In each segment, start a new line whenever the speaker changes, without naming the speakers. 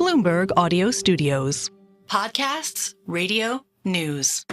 Bloomberg Audio Studios. Podcasts, radio, news.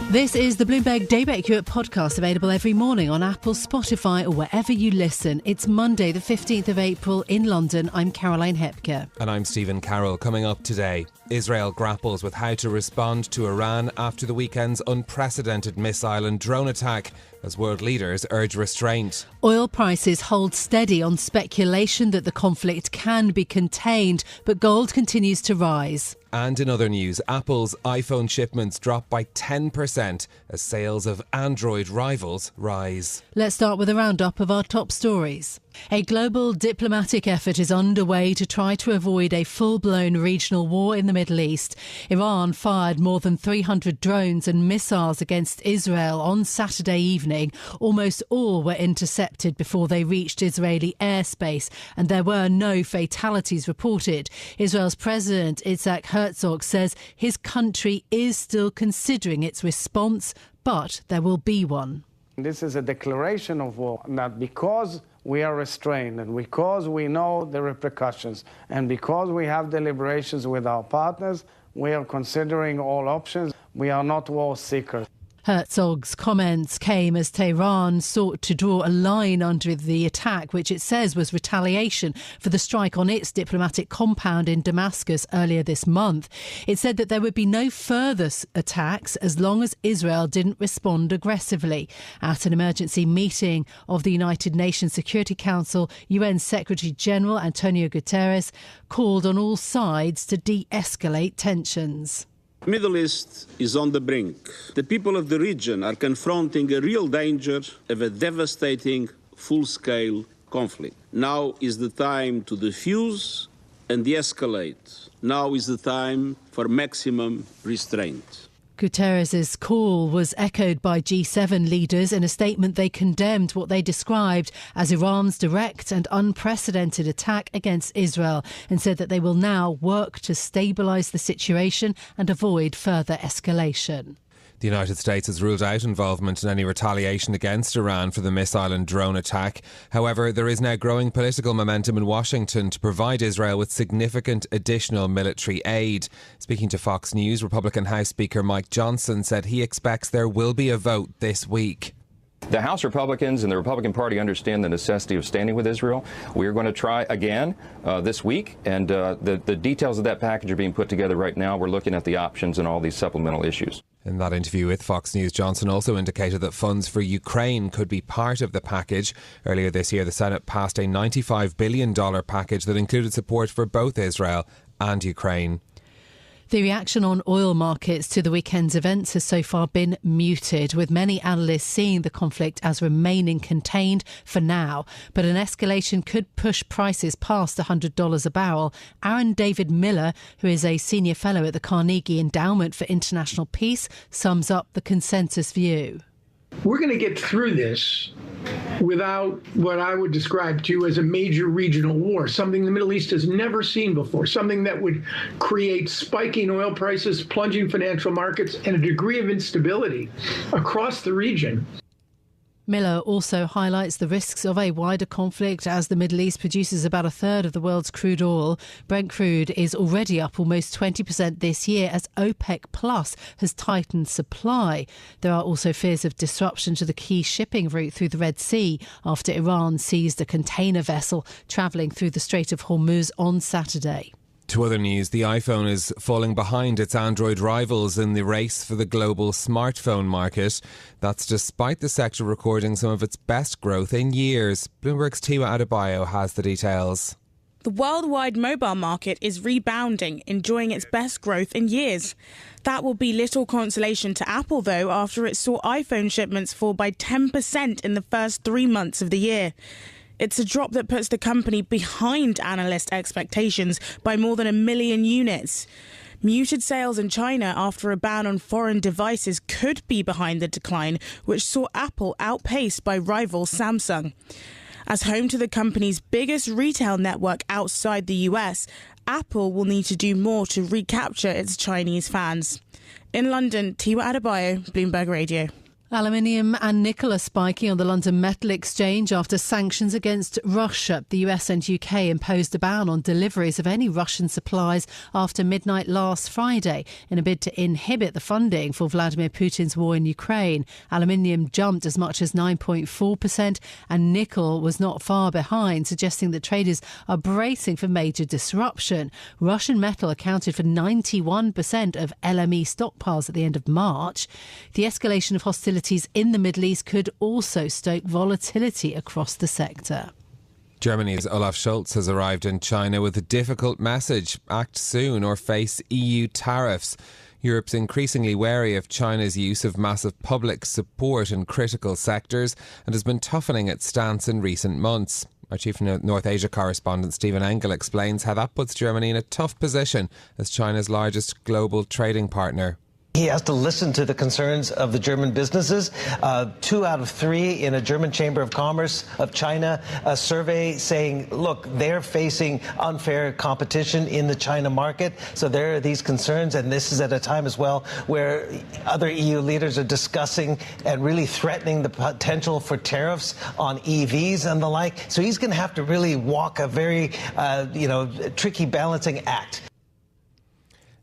This is the Bloomberg Daybreak podcast, available every morning on Apple, Spotify or wherever you listen. It's Monday, the 15th of April in London. I'm Caroline Hepker.
And I'm Stephen Carroll. Coming up today, Israel grapples with how to respond to Iran after the weekend's unprecedented missile and drone attack as world leaders urge restraint.
Oil prices hold steady on speculation that the conflict can be contained, but gold continues to rise.
And in other news, Apple's iPhone shipments drop by 10% as sales of Android rivals rise.
Let's start with a roundup of our top stories. A global diplomatic effort is underway to try to avoid a full-blown regional war in the Middle East. Iran fired more than 300 drones and missiles against Israel on Saturday evening. Almost all were intercepted before they reached Israeli airspace, and there were no fatalities reported. Israel's President Yitzhak Herzog says his country is still considering its response, but there will be one.
This is a declaration of war, not because we are restrained and because we know the repercussions and because we have deliberations with our partners. We are considering all options. We are not war seekers.
Herzog's comments came as Tehran sought to draw a line under the attack, which it says was retaliation for the strike on its diplomatic compound in Damascus earlier this month. It said that there would be no further attacks as long as Israel didn't respond aggressively. At an emergency meeting of the United Nations Security Council, UN Secretary General Antonio Guterres called on all sides to de-escalate tensions.
The Middle East is on the brink. The people of the region are confronting a real danger of a devastating, full-scale conflict. Now is the time to defuse and de-escalate. Now is the time for maximum restraint.
Guterres' call was echoed by G7 leaders. In a statement, they condemned what they described as Iran's direct and unprecedented attack against Israel and said that they will now work to stabilise the situation and avoid further escalation.
The United States has ruled out involvement in any retaliation against Iran for the missile and drone attack. However, there is now growing political momentum in Washington to provide Israel with significant additional military aid. Speaking to Fox News, Republican House Speaker Mike Johnson said he expects there will be a vote this week.
The House Republicans and the Republican Party understand the necessity of standing with Israel. We are going to try again this week, and the details of that package are being put together right now. We're looking at the options and all these supplemental issues.
In that interview with Fox News, Johnson also indicated that funds for Ukraine could be part of the package. Earlier this year, the Senate passed a $95 billion package that included support for both Israel and Ukraine.
The reaction on oil markets to the weekend's events has so far been muted, with many analysts seeing the conflict as remaining contained for now. But an escalation could push prices past $100 a barrel. Aaron David Miller, who is a senior fellow at the Carnegie Endowment for International Peace, sums up the consensus view.
We're going to get through this without what I would describe to you as a major regional war, something the Middle East has never seen before, something that would create spiking oil prices, plunging financial markets, and a degree of instability across the region.
Miller also highlights the risks of a wider conflict as the Middle East produces about a third of the world's crude oil. Brent crude is already up almost 20% this year as OPEC Plus has tightened supply. There are also fears of disruption to the key shipping route through the Red Sea after Iran seized a container vessel travelling through the Strait of Hormuz on Saturday.
To other news, the iPhone is falling behind its Android rivals in the race for the global smartphone market. That's despite the sector recording some of its best growth in years. Bloomberg's Tiwa Adebayo has the details.
The worldwide mobile market is rebounding, enjoying its best growth in years. That will be little consolation to Apple, though, after it saw iPhone shipments fall by 10% in the first 3 months of the year. It's a drop that puts the company behind analyst expectations by more than 1 million units. Muted sales in China after a ban on foreign devices could be behind the decline, which saw Apple outpaced by rival Samsung. As home to the company's biggest retail network outside the US, Apple will need to do more to recapture its Chinese fans. In London, Tiwa Adebayo, Bloomberg Radio.
Aluminium and nickel are spiking on the London Metal Exchange after sanctions against Russia. The US and UK imposed a ban on deliveries of any Russian supplies after midnight last Friday in a bid to inhibit the funding for Vladimir Putin's war in Ukraine. Aluminium jumped as much as 9.4% and nickel was not far behind, suggesting that traders are bracing for major disruption. Russian metal accounted for 91% of LME stockpiles at the end of March. The escalation of hostilities in the Middle East could also stoke volatility across the sector.
Germany's Olaf Scholz has arrived in China with a difficult message: act soon or face EU tariffs. Europe's increasingly wary of China's use of massive public support in critical sectors and has been toughening its stance in recent months. Our Chief North Asia correspondent Stephen Engel explains how that puts Germany in a tough position as China's largest global trading partner.
He has to listen to the concerns of the German businesses. 2 out of 3 in a German Chamber of Commerce of China survey saying, look, they're facing unfair competition in the China market. So there are these concerns, and this is at a time as well where other EU leaders are discussing and really threatening the potential for tariffs on EVs and the like. So he's going to have to really walk a very, tricky balancing act.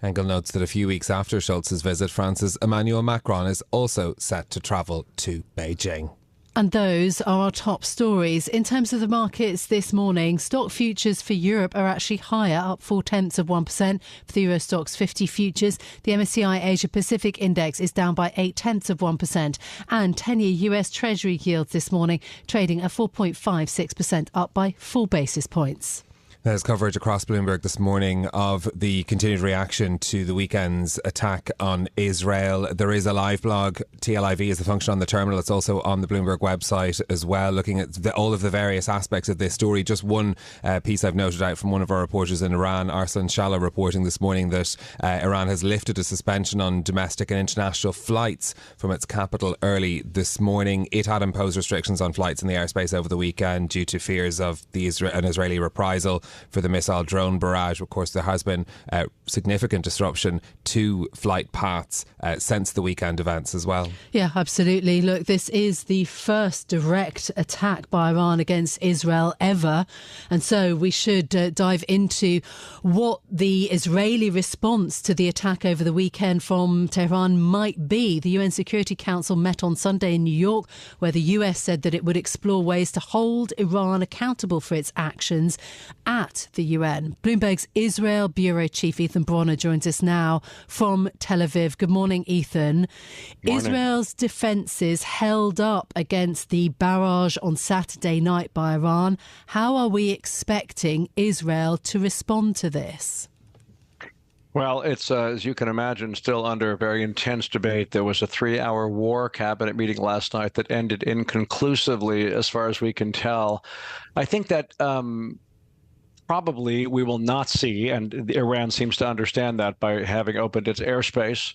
Engel notes that a few weeks after Scholz's visit, France's Emmanuel Macron is also set to travel to Beijing.
And those are our top stories. In terms of the markets this morning, stock futures for Europe are actually higher, up 0.4% for the Euro Stoxx 50 futures. The MSCI Asia Pacific Index is down by 0.8%. And 10-year US Treasury yields this morning trading at 4.56%, up by 4 basis points.
There's coverage across Bloomberg this morning of the continued reaction to the weekend's attack on Israel. There is a live blog. TLIV is the function on the terminal. It's also on the Bloomberg website as well, looking at all of the various aspects of this story. Just one piece I've noted out from one of our reporters in Iran, Arslan Shala, reporting this morning that Iran has lifted a suspension on domestic and international flights from its capital early this morning. It had imposed restrictions on flights in the airspace over the weekend due to fears of an Israeli reprisal for the missile drone barrage. Of course, there has been significant disruption to flight paths since the weekend events as well.
Yeah, absolutely. Look, this is the first direct attack by Iran against Israel ever. And so we should dive into what the Israeli response to the attack over the weekend from Tehran might be. The UN Security Council met on Sunday in New York, where the US said that it would explore ways to hold Iran accountable for its actions at the UN. Bloomberg's Israel Bureau Chief Ethan Bronner joins us now from Tel Aviv. Good morning, Ethan.
Morning.
Israel's defences held up against the barrage on Saturday night by Iran. How are we expecting Israel to respond to this?
Well, it's, as you can imagine, still under a very intense debate. There was a 3-hour war cabinet meeting last night that ended inconclusively, as far as we can tell. I think that probably we will not see, and Iran seems to understand that by having opened its airspace,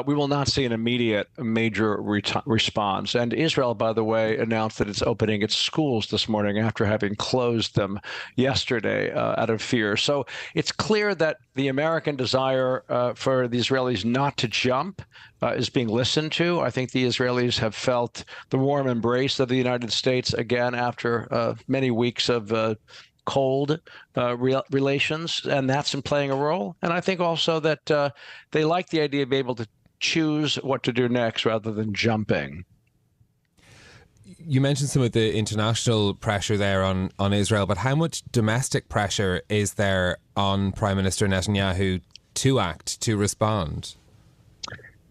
we will not see an immediate major response. And Israel, by the way, announced that it's opening its schools this morning after having closed them yesterday out of fear. So it's clear that the American desire for the Israelis not to jump is being listened to. I think the Israelis have felt the warm embrace of the United States again after many weeks of cold relations, and that's playing a role. And I think also that they like the idea of being able to choose what to do next rather than jumping.
You mentioned some of the international pressure there on Israel, but how much domestic pressure is there on Prime Minister Netanyahu to act, to respond?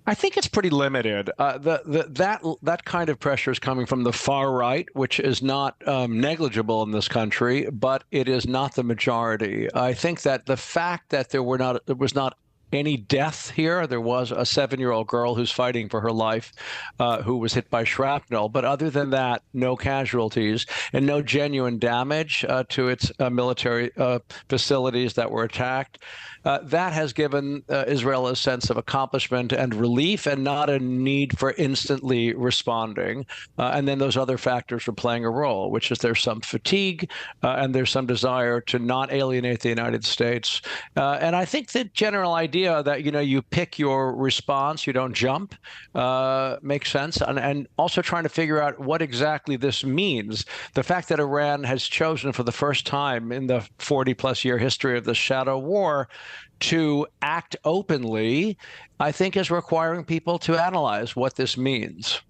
I think it's pretty limited. That kind of pressure is coming from the far right, which is not negligible in this country, but it is not the majority. I think that the fact that there was not any death here. There was a 7-year-old girl who's fighting for her life who was hit by shrapnel. But other than that, no casualties and no genuine damage to its military facilities that were attacked. That has given Israel a sense of accomplishment and relief and not a need for instantly responding. And then those other factors are playing a role, which is there's some fatigue and there's some desire to not alienate the United States. And I think the general idea idea that, you pick your response, you don't jump, makes sense. And also trying to figure out what exactly this means. The fact that Iran has chosen for the first time in the 40-plus year history of the shadow war to act openly, I think is requiring people to analyze what this means.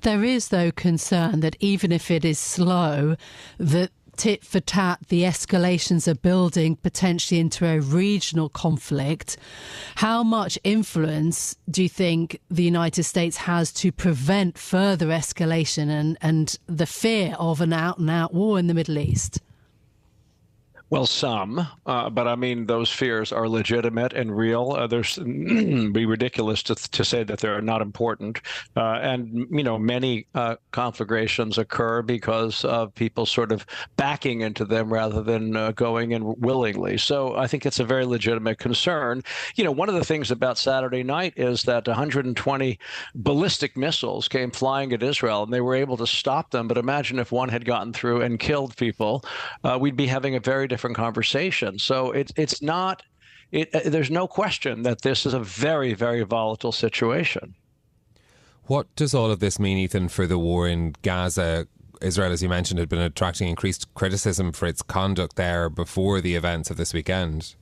There is, though, concern that even if it is slow, that tit for tat, the escalations are building potentially into a regional conflict. How much influence do you think the United States has to prevent further escalation and the fear of an out-and-out war in the Middle East?
Well, some, but I mean, those fears are legitimate and real. There's be ridiculous to say that they're not important. And, many conflagrations occur because of people sort of backing into them rather than going in willingly. So I think it's a very legitimate concern. One of the things about Saturday night is that 120 ballistic missiles came flying at Israel, and they were able to stop them. But imagine if one had gotten through and killed people, we'd be having a very different conversation. So it's not, there's no question that this is a very, very volatile situation.
What does all of this mean, Ethan, for the war in Gaza? Israel, as you mentioned, had been attracting increased criticism for its conduct there before the events of this weekend.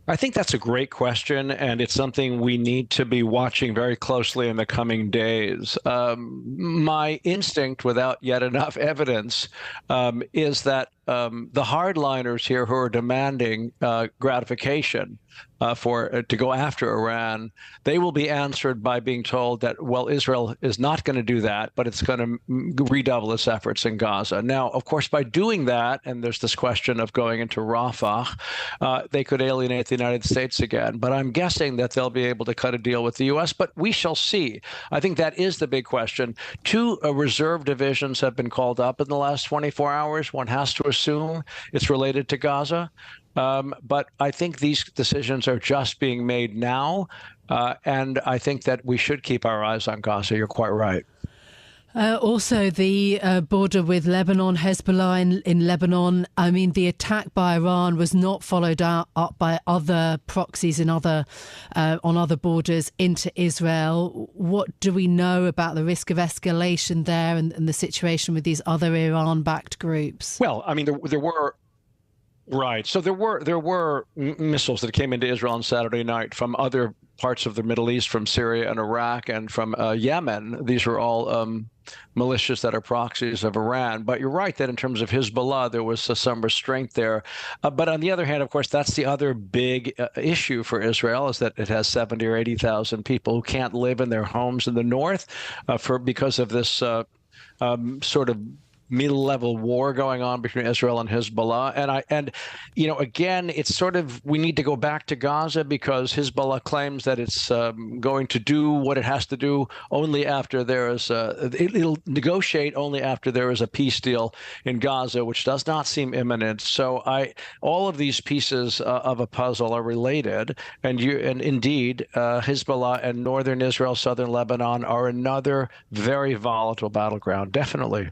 I think that's a great question, and it's something we need to be watching very closely in the coming days. My instinct, without yet enough evidence, is that the hardliners here who are demanding gratification to go after Iran, they will be answered by being told that, well, Israel is not going to do that, but it's going to redouble its efforts in Gaza. Now, of course, by doing that, and there's this question of going into Rafah, they could alienate the United States again. But I'm guessing that they'll be able to cut a deal with the U.S., but we shall see. I think that is the big question. 2 reserve divisions have been called up in the last 24 hours. One has to assume it's related to Gaza. But I think these decisions are just being made now. And I think that we should keep our eyes on Gaza. You're quite right.
Also, the border with Lebanon, Hezbollah in Lebanon. I mean, the attack by Iran was not followed up by other proxies in on other borders into Israel. What do we know about the risk of escalation there and the situation with these other Iran-backed groups?
Well, I mean, there were. Right. So there were missiles that came into Israel on Saturday night from other parts of the Middle East, from Syria and Iraq and from Yemen. These are all militias that are proxies of Iran. But you're right that in terms of Hezbollah, there was some restraint there. But on the other hand, of course, that's the other big issue for Israel, is that it has 70 or 80,000 people who can't live in their homes in the north because of this sort of middle-level war going on between Israel and Hezbollah. And again, it's sort of, we need to go back to Gaza, because Hezbollah claims that it's going to do what it has to do only after there is it'll negotiate only after there is a peace deal in Gaza, which does not seem imminent. So all of these pieces of a puzzle are related, and indeed Hezbollah and northern Israel, southern Lebanon are another very volatile battleground, definitely.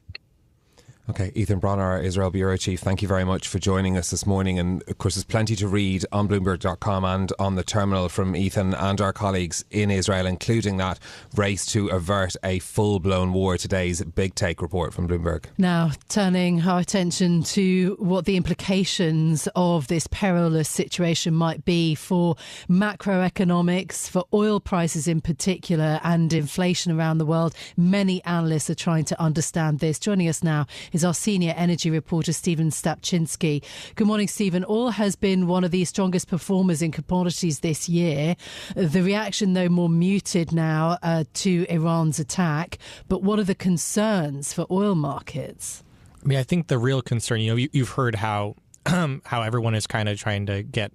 Okay, Ethan Bronner, our Israel Bureau Chief, thank you very much for joining us this morning. And of course, there's plenty to read on Bloomberg.com and on the terminal from Ethan and our colleagues in Israel, including that race to avert a full-blown war. Today's big take report from Bloomberg.
Now, turning our attention to what the implications of this perilous situation might be for macroeconomics, for oil prices in particular, and inflation around the world. Many analysts are trying to understand this. Joining us now is our senior energy reporter, Stephen Stapczynski. Good morning, Stephen. Oil has been one of the strongest performers in commodities this year. The reaction, though, more muted now to Iran's attack. But what are the concerns for oil markets?
I mean, I think the real concern, you've heard how everyone is kind of trying to get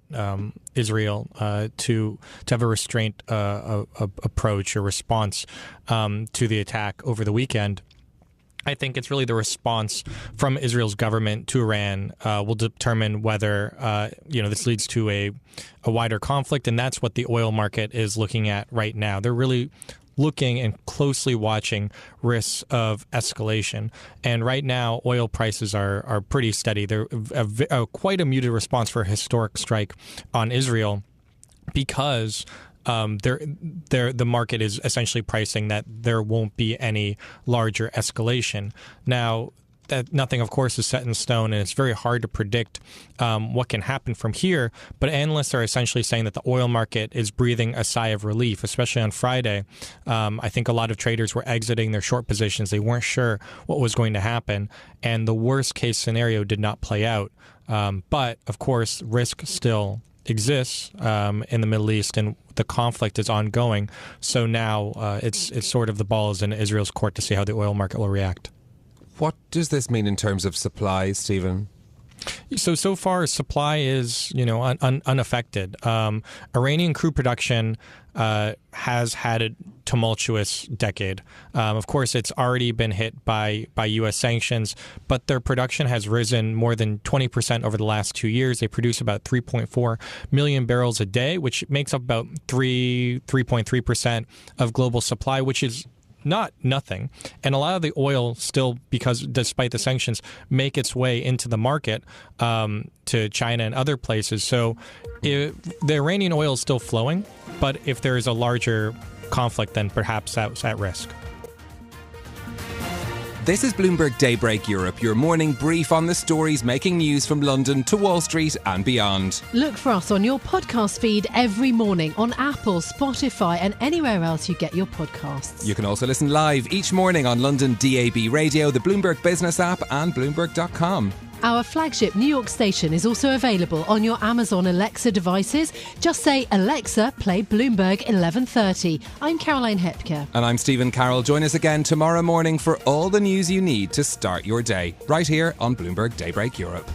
Israel to have a restraint approach or response to the attack over the weekend. I think it's really the response from Israel's government to Iran will determine whether this leads to a wider conflict, and that's what the oil market is looking at right now. They're really looking and closely watching risks of escalation. And right now, oil prices are pretty steady. They're quite a muted response for a historic strike on Israel. because the market is essentially pricing that there won't be any larger escalation. Now, that nothing, of course, is set in stone, and it's very hard to predict what can happen from here. But analysts are essentially saying that the oil market is breathing a sigh of relief, especially on Friday. I think a lot of traders were exiting their short positions. They weren't sure what was going to happen, and the worst case scenario did not play out. But, of course, risk still exists in the Middle East, and the conflict is ongoing. So now it's sort of the ball is in Israel's court to see how the oil market will react.
What does this mean in terms of supply, Stephen?
So far, supply is, unaffected. Iranian crude production has had a tumultuous decade. Of course, it's already been hit by U.S. sanctions, but their production has risen more than 20% over the last 2 years. They produce about 3.4 million barrels a day, which makes up about 3.3% of global supply, which is not nothing. And a lot of the oil still, because despite the sanctions, make its way into the market to China and other places. So the Iranian oil is still flowing, but if there is a larger conflict, then perhaps that's at risk.
This is Bloomberg Daybreak Europe, your morning brief on the stories making news from London to Wall Street and beyond.
Look for us on your podcast feed every morning on Apple, Spotify and anywhere else you get your podcasts.
You can also listen live each morning on London DAB Radio, the Bloomberg Business app and Bloomberg.com.
Our flagship New York station is also available on your Amazon Alexa devices. Just say, Alexa, play Bloomberg 1130. I'm Caroline Hepker.
And I'm Stephen Carroll. Join us again tomorrow morning for all the news you need to start your day, right here on Bloomberg Daybreak Europe.